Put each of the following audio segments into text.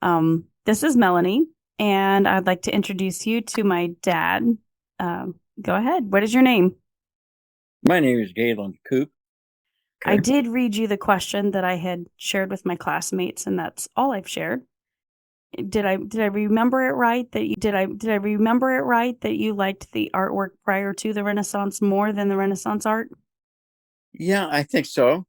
This is Melanie, and I'd like to introduce you to my dad. Go ahead. What is your name? My name is Gailand Coop. I Okay. did read you the question that I had shared with my classmates, and that's all I've shared. Did I remember it right that you remember it right that you liked the artwork prior to the Renaissance more than the Renaissance art? Yeah, I think so.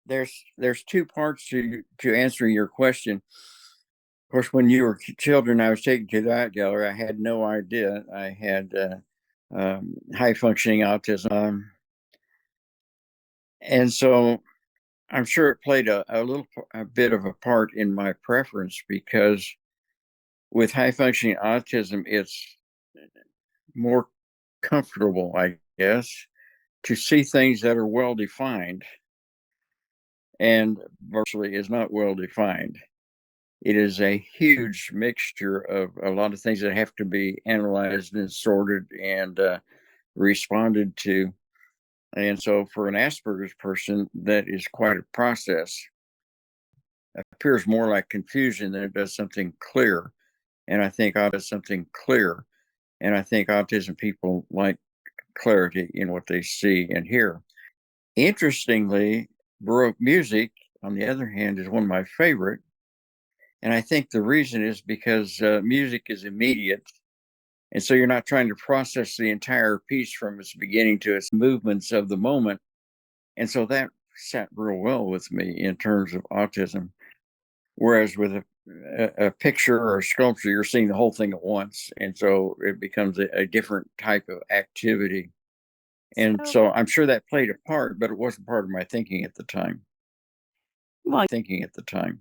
There's two parts to answering your question. Of course, when you were children, I was taken to the art gallery. I had no idea I had high functioning autism, and so I'm sure it played a bit of a part in my preference because with high functioning autism, it's more comfortable, I guess, to see things that are well defined and virtually is not well defined. It is a huge mixture of a lot of things that have to be analyzed and sorted and responded to. And so, for an Asperger's person, that is quite a process. It appears more like confusion than it does something clear. And I think autism people like clarity in what they see and hear. Interestingly, Baroque music, on the other hand, is one of my favorite. And I think the reason is because music is immediate. And so you're not trying to process the entire piece from its beginning to its movements of the moment. And so that sat real well with me in terms of autism. Whereas with a picture or a sculpture, you're seeing the whole thing at once. And so it becomes a different type of activity. And So, so I'm sure that played a part, but it wasn't part of my thinking at the time. well, Thinking at the time.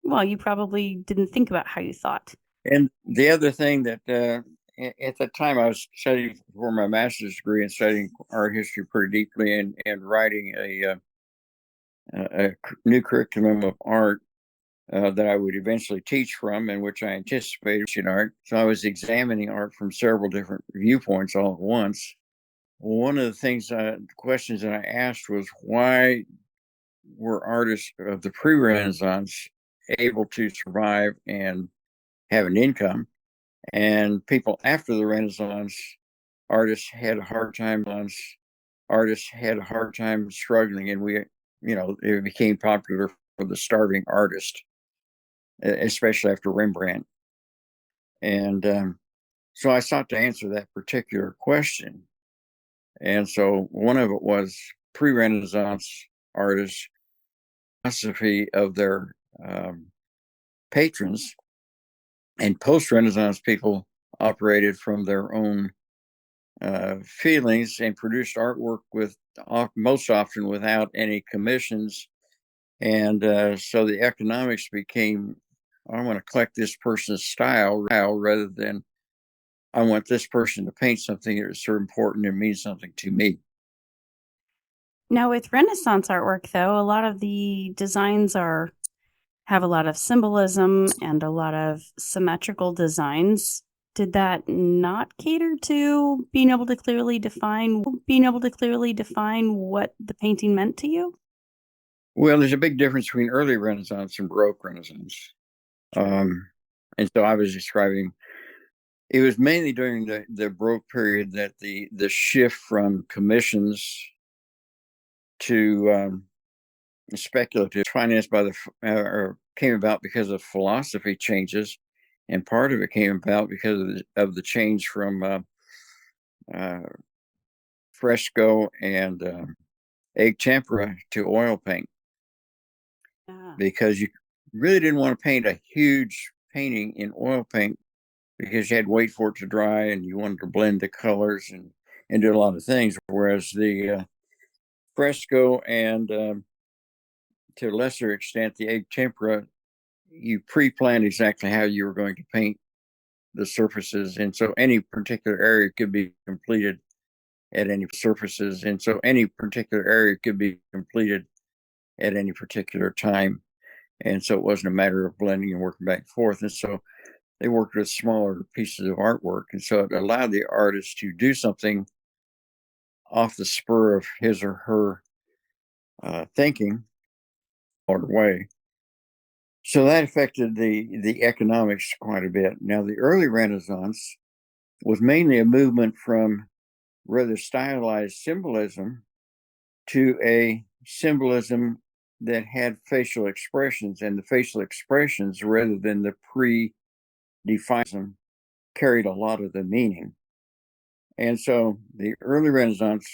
well, you probably didn't think about how you thought. And the other thing that at the time I was studying for my master's degree and studying art history pretty deeply and writing a new curriculum of art that I would eventually teach from, and which I anticipated in art. So I was examining art from several different viewpoints all at once. One of the questions that I asked was why were artists of the pre-Renaissance able to survive and have an income, and people after the Renaissance, artists had a hard time struggling, and it became popular for the starving artist, especially after Rembrandt. And so I sought to answer that particular question. And so one of it was pre-Renaissance artists' philosophy of their patrons, and post-Renaissance people operated from their own feelings and produced artwork with most often without any commissions. And so the economics became, I want to collect this person's style rather than I want this person to paint something that is so important and means something to me. Now, with Renaissance artwork, though, a lot of the designs are have a lot of symbolism and a lot of symmetrical designs. Did that not cater to being able to clearly define what the painting meant to you? Well, there's a big difference between early Renaissance and Baroque Renaissance. True. Um, and so I was describing it was mainly during the Baroque period that the shift from commissions to speculative finance or came about because of philosophy changes, and part of it came about because of the change from uh, fresco and egg tempera to oil paint, Yeah. because you really didn't want to paint a huge painting in oil paint because you had to wait for it to dry and you wanted to blend the colors and do a lot of things. Whereas the fresco and to a lesser extent the egg tempera, you pre-planned exactly how you were going to paint the surfaces, and so any particular area could be completed at any particular time. And so it wasn't a matter of blending and working back and forth. And so they worked with smaller pieces of artwork. And so it allowed the artist to do something off the spur of his or her thinking or way. So that affected the economics quite a bit. Now, the early Renaissance was mainly a movement from rather stylized symbolism to a symbolism that had facial expressions, and the facial expressions, rather than the pre-defined, carried a lot of the meaning. And so the early Renaissance,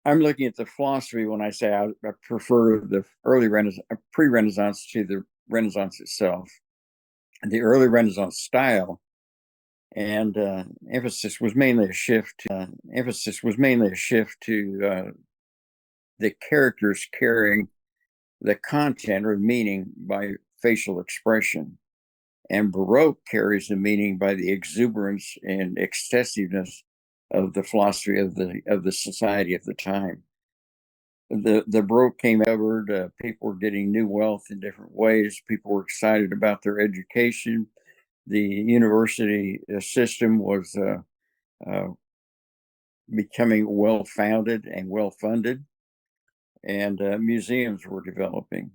I'm looking at the philosophy when I say I prefer the early Renaissance, pre-Renaissance to the Renaissance itself. The early Renaissance style and emphasis was mainly a shift to the characters carrying the content or meaning by facial expression, and Baroque carries the meaning by the exuberance and excessiveness of the philosophy of the society of the time. The Baroque came over. People were getting new wealth in different ways. People were excited about their education. The university system was becoming well founded and well funded, and museums were developing.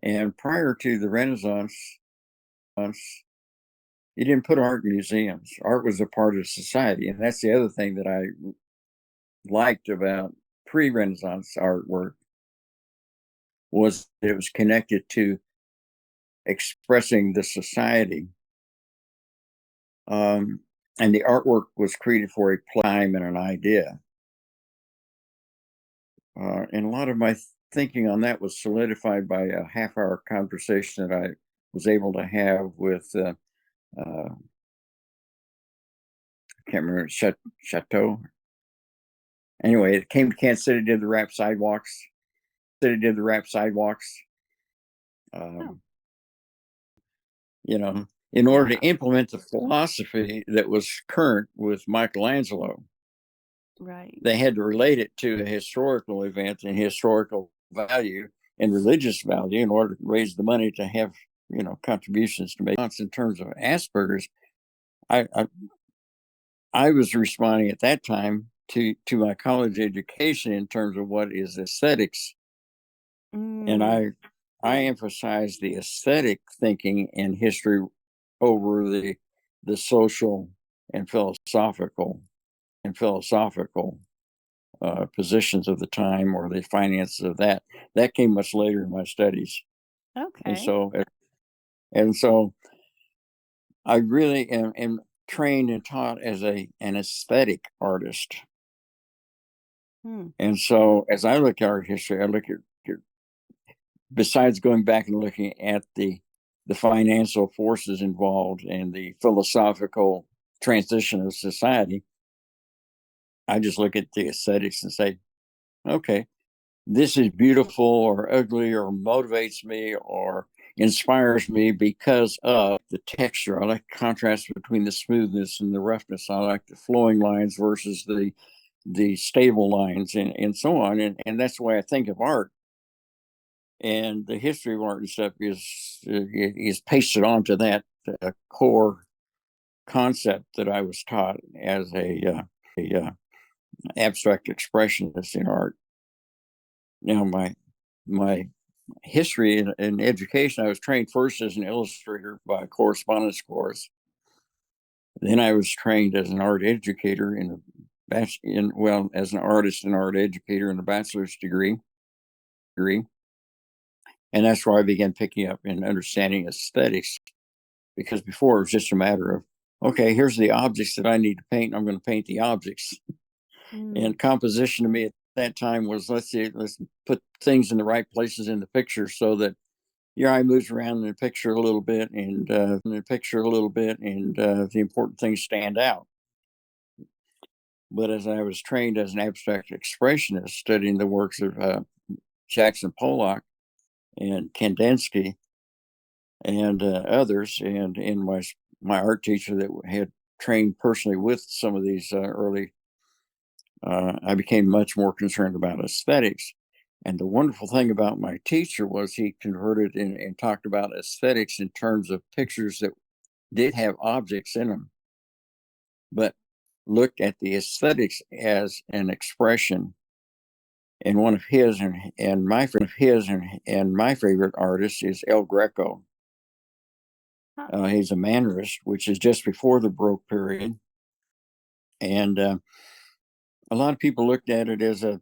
And prior to the Renaissance, you didn't put art in museums. Art was a part of society, and that's the other thing that I liked about pre-Renaissance artwork was that it was connected to expressing the society. And the artwork was created for a time and an idea. And a lot of my thinking on that was solidified by a half-hour conversation that I was able to have with I can't remember, Chateau. Anyway, it came to Kansas City, did the rap sidewalks. Oh, You know, in order yeah, to implement the philosophy that was current with Michelangelo, right. they had to relate it to a historical event and historical value and religious value in order to raise the money to have contributions to make. In terms of Asperger's, I I, I was responding at that time to my college education in terms of what is aesthetics, and Mm, I emphasize the aesthetic thinking in history over the social and philosophical positions of the time or the finances of that. That came much later in my studies, and okay. so I really am trained and taught as an aesthetic artist. Hmm. And so as I look at art history, I look at, besides going back and looking at the financial forces involved and the philosophical transition of society, I just look at the aesthetics and say, okay, this is beautiful or ugly or motivates me or inspires me because of the texture. I like the contrast between the smoothness and the roughness. I like the flowing lines versus the stable lines, and so on. And that's the way I think of art. And the history of art and stuff is pasted onto that core concept that I was taught as a abstract expressionist in art. Now, my history and education, I was trained first as an illustrator by a correspondence course. Then I was trained as an art educator as an artist and art educator in a bachelor's degree. And that's where I began picking up and understanding aesthetics, because before it was just a matter of, okay, here's the objects that I need to paint. I'm going to paint the objects. Mm, And composition to me at that time was, let's put things in the right places in the picture so that your eye moves around in the picture a little bit, and the important things stand out. But as I was trained as an abstract expressionist, studying the works of Jackson Pollock and Kandinsky and others, and in my art teacher that had trained personally with some of these early, I became much more concerned about aesthetics. And the wonderful thing about my teacher was he converted and talked about aesthetics in terms of pictures that did have objects in them, but looked at the aesthetics as an expression And one of his and my favorite artist is El Greco. He's a Mannerist, which is just before the Baroque period, and a lot of people looked at it as a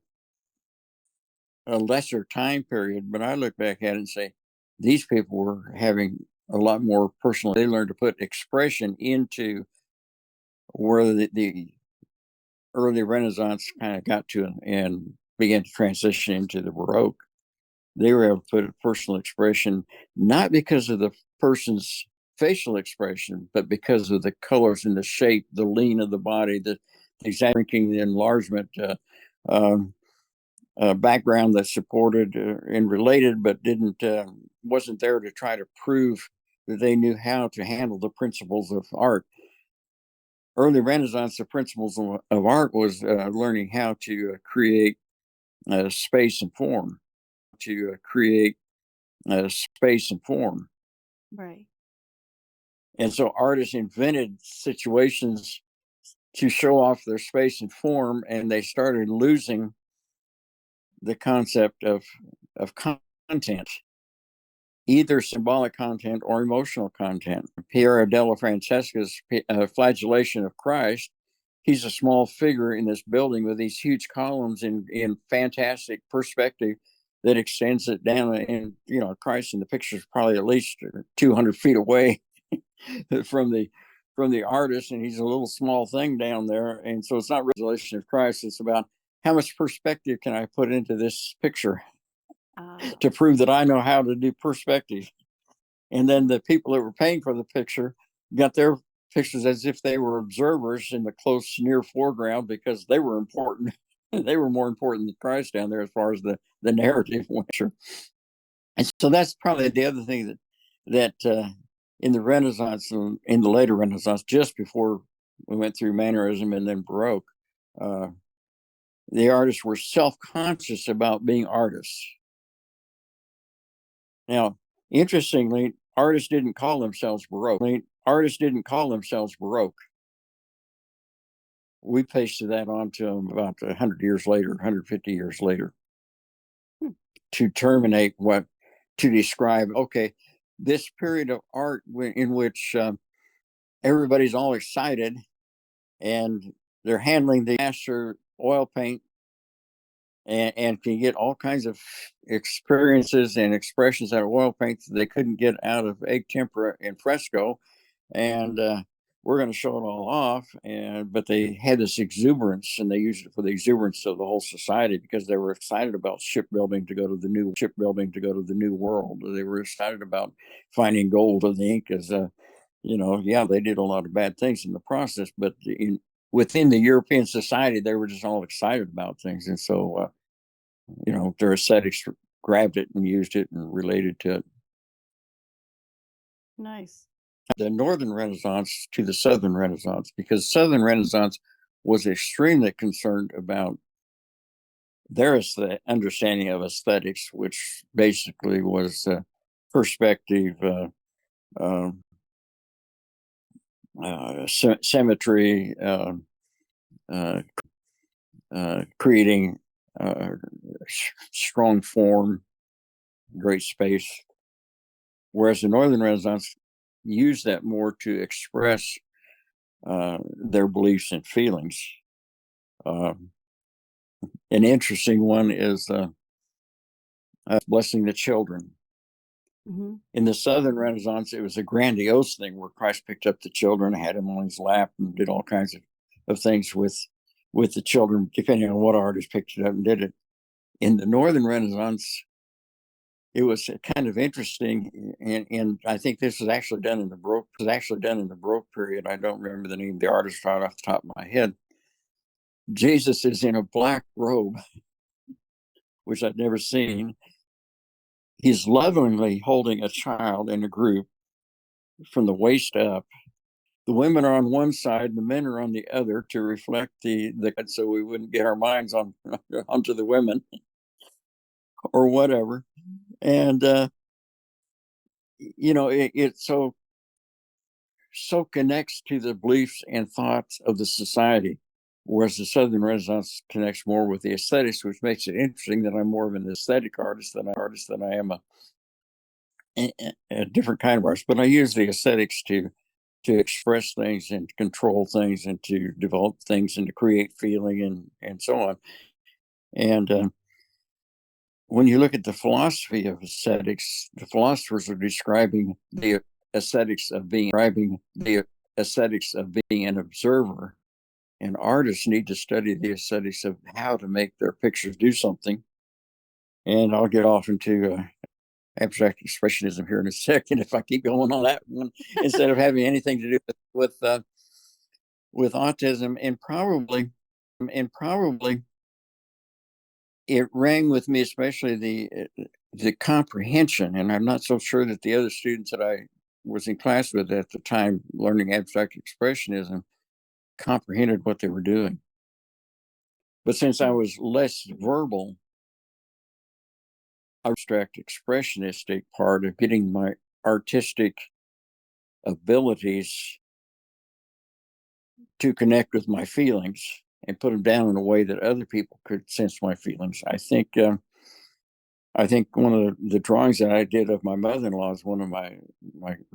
lesser time period, but I look back at it and say these people were having a lot more personal. They learned to put expression into where the early Renaissance kind of got to and began to transition into the Baroque. They were able to put a personal expression, not because of the person's facial expression, but because of the colors and the shape, the lean of the body, the shrinking, the enlargement, um, background that supported and related, but wasn't there to try to prove that they knew how to handle the principles of art. Early Renaissance, the principles of art was learning how to create space and form, to create space and form. Right. And so artists invented situations to show off their space and form, and they started losing the concept of content, either symbolic content or emotional content. Piero della Francesca's Flagellation of Christ, he's a small figure in this building with these huge columns in fantastic perspective that extends it down. And, Christ in the picture is probably at least 200 feet away from the artist, and he's a little small thing down there. And so it's not Revelation of Christ. It's about how much perspective can I put into this picture to prove that I know how to do perspective. And then the people that were paying for the picture got their pictures as if they were observers in the close near foreground because they were important. They were more important than Christ down there as far as the narrative went. And so that's probably the other thing that in the Renaissance, in the later Renaissance, just before we went through Mannerism and then Baroque, the artists were self-conscious about being artists. Now, interestingly, artists didn't call themselves Baroque. Artists didn't call themselves Baroque. We pasted that onto them about 100 years later, 150 years later, to terminate to describe, okay, this period of art in which everybody's all excited and they're handling the master oil paint and can get all kinds of experiences and expressions out of oil paint that they couldn't get out of egg tempera and fresco. And we're going to show it all off. But they had this exuberance, and they used it for the exuberance of the whole society because they were excited about shipbuilding to go to the new world. They were excited about finding gold of the Incas. They did a lot of bad things in the process, but within the European society, they were just all excited about things. And so, their aesthetics grabbed it and used it and related to it. Nice. The Northern Renaissance to the Southern Renaissance, because Southern Renaissance was extremely concerned about their understanding of aesthetics, which basically was perspective, symmetry, creating strong form, great space. Whereas the Northern Renaissance used that more to express their beliefs and feelings. An interesting one is blessing the children. Mm-hmm. In the Southern Renaissance, it was a grandiose thing where Christ picked up the children, had them on his lap, and did all kinds of things with the children, depending on what artist picked it up and did it. In the Northern Renaissance, it was kind of interesting, and I think this was actually done in the Baroque period. I don't remember the name of the artist right off the top of my head. Jesus is in a black robe, which I'd never seen. He's lovingly holding a child in a group from the waist up. The women are on one side, and the men are on the other to reflect the so we wouldn't get our minds onto the women or whatever. And it so connects to the beliefs and thoughts of the society. whereas the Southern Renaissance connects more with the aesthetics, which makes it interesting that I'm more of an aesthetic artist than I am a different kind of artist. But I use the aesthetics to express things and to control things and to develop things and to create feeling and so on. And when you look at the philosophy of aesthetics, the philosophers are describing the aesthetics of being an observer, and artists need to study the aesthetics of how to make their pictures do something. And I'll get off into abstract expressionism here in a second if I keep going on that one instead of having anything to do with autism. And probably it rang with me, especially the comprehension. And I'm not so sure that the other students that I was in class with at the time learning abstract expressionism comprehended what they were doing. But since I was less verbal, abstract expressionistic part of getting my artistic abilities to connect with my feelings and put them down in a way that other people could sense my feelings. I think one of the drawings that I did of my mother-in-law is one of my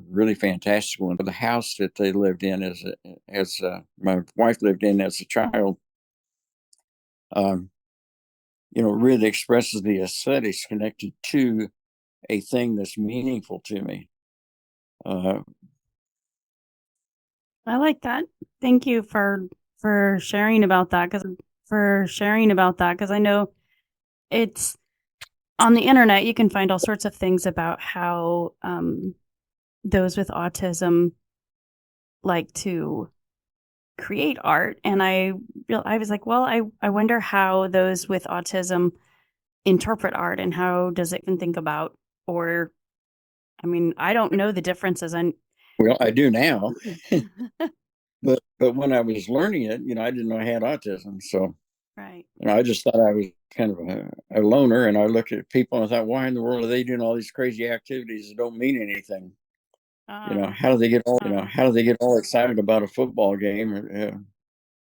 really fantastic ones. The house that they lived in as my wife lived in as a child, really expresses the aesthetics connected to a thing that's meaningful to me. I like that. Thank you for sharing about that, because I know it's on the internet. You can find all sorts of things about how those with autism like to create art, and I was like, well, I wonder how those with autism interpret art, and how does it even think about, or I mean, I don't know the differences. Well, I do now, but when I was learning it, I didn't know I had autism, so Right. I just thought I was kind of a loner, and I looked at people and I thought, why in the world are they doing all these crazy activities that don't mean anything? How do they get all excited about a football game,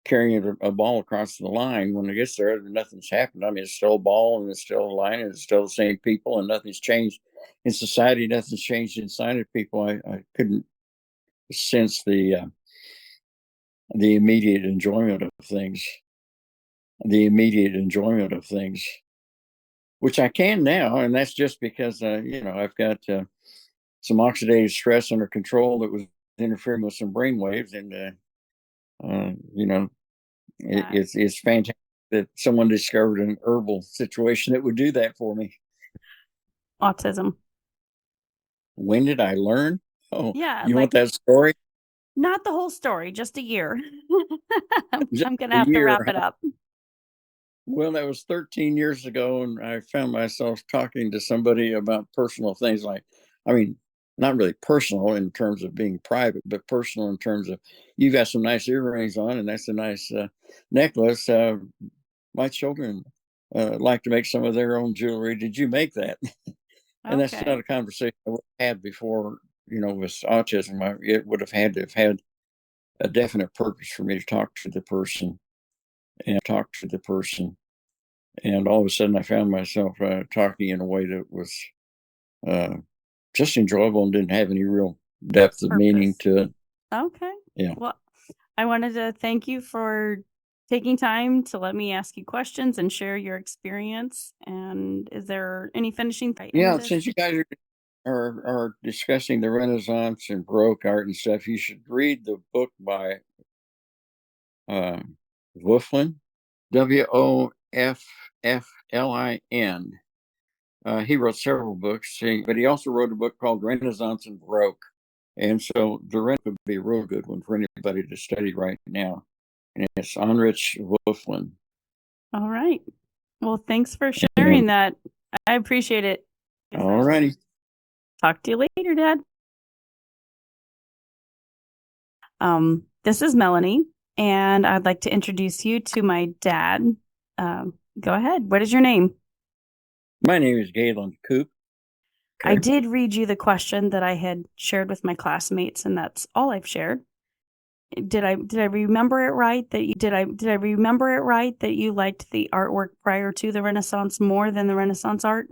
carrying a ball across the line when it gets there? Nothing's happened. I mean, it's still a ball and it's still a line and it's still the same people, and nothing's changed in society. Nothing's changed inside of people. I couldn't sense the immediate enjoyment of things, which I can now, and that's just because I've got some oxidative stress under control that was interfering with some brain waves, and it's fantastic that someone discovered an herbal situation that would do that for me. Autism. When did I learn? Oh, Yeah, you want that story? Not the whole story, just a year. I'm gonna a have to year, wrap it up. Well, that was 13 years ago, and I found myself talking to somebody about personal things I mean, not really personal in terms of being private, but personal in terms of, you got some nice earrings on, and that's a nice necklace. My children like to make some of their own jewelry. Did you make that? And that's not a conversation I would have had before, with autism. It would have had to have had a definite purpose for me to talk to the person. And all of a sudden I found myself talking in a way that was just enjoyable and didn't have any real depth of meaning to it. Okay. Yeah. Well, I wanted to thank you for taking time to let me ask you questions and share your experience. And is there any finishing? Yeah, since you guys are discussing the Renaissance and Baroque art and stuff, you should read the book by Woflin, Wofflin. He wrote several books, but he also wrote a book called Renaissance and Baroque. And so the Renaissance would be a real good one for anybody to study right now. And it's Heinrich Woflin. All right. Well, thanks for sharing that. I appreciate it. All righty. Talk to you later, Dad. This is Melanie, and I'd like to introduce you to my dad. Go ahead. What is your name? My name is Gailand Coop. Okay. I did read you the question that I had shared with my classmates, and that's all I've shared. Did I remember it right that did I remember it right that you liked the artwork prior to the Renaissance more than the Renaissance art?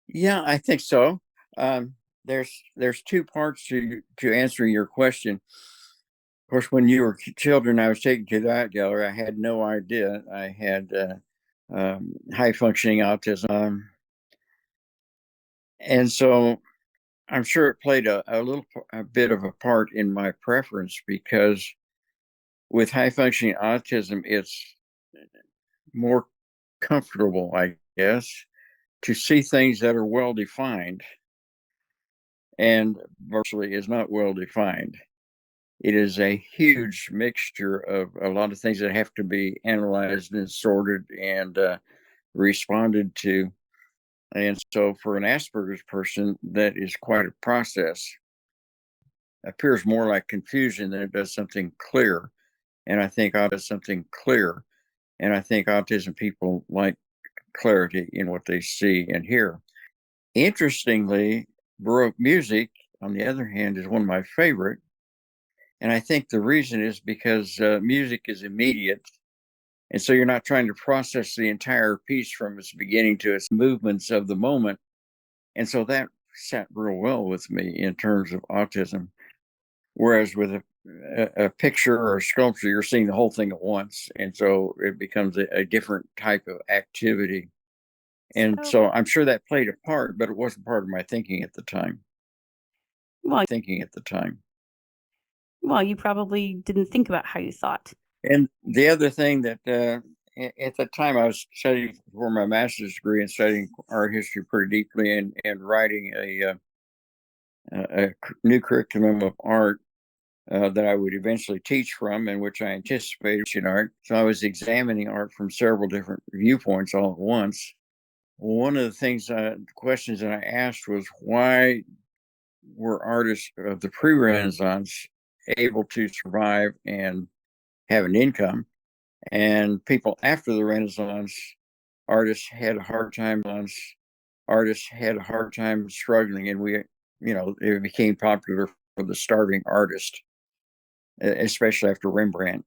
Yeah, I think so. Um, there's two parts to answering your question. Of course, when you were children, I was taken to that gallery. I had no idea I had high functioning autism, and so I'm sure it played a bit of a part in my preference because with high functioning autism, it's more comfortable, I guess, to see things that are well defined and virtually is not well defined. It is a huge mixture of a lot of things that have to be analyzed and sorted and responded to. And so, for an Asperger's person, that is quite a process. It appears more like confusion than it does something clear. And I think autism people like clarity in what they see and hear. Interestingly, Baroque music, on the other hand, is one of my favorite. And I think the reason is because music is immediate. And so you're not trying to process the entire piece from its beginning to its movements of the moment. And so that sat real well with me in terms of autism. Whereas with a picture or a sculpture, you're seeing the whole thing at once. And so it becomes a different type of activity. And So, so I'm sure that played a part, but it wasn't part of my thinking at the time. well, Thinking at the time. well, you probably didn't think about how you thought. And the other thing that at the time I was studying for my master's degree and studying art history pretty deeply and writing a new curriculum of art that I would eventually teach from, and which I anticipated in art. So I was examining art from several different viewpoints all at once. One of the questions that I asked was why were artists of the pre-Renaissance able to survive and have an income, and people after the Renaissance, artists had a hard time struggling, and it became popular for the starving artist, especially after Rembrandt.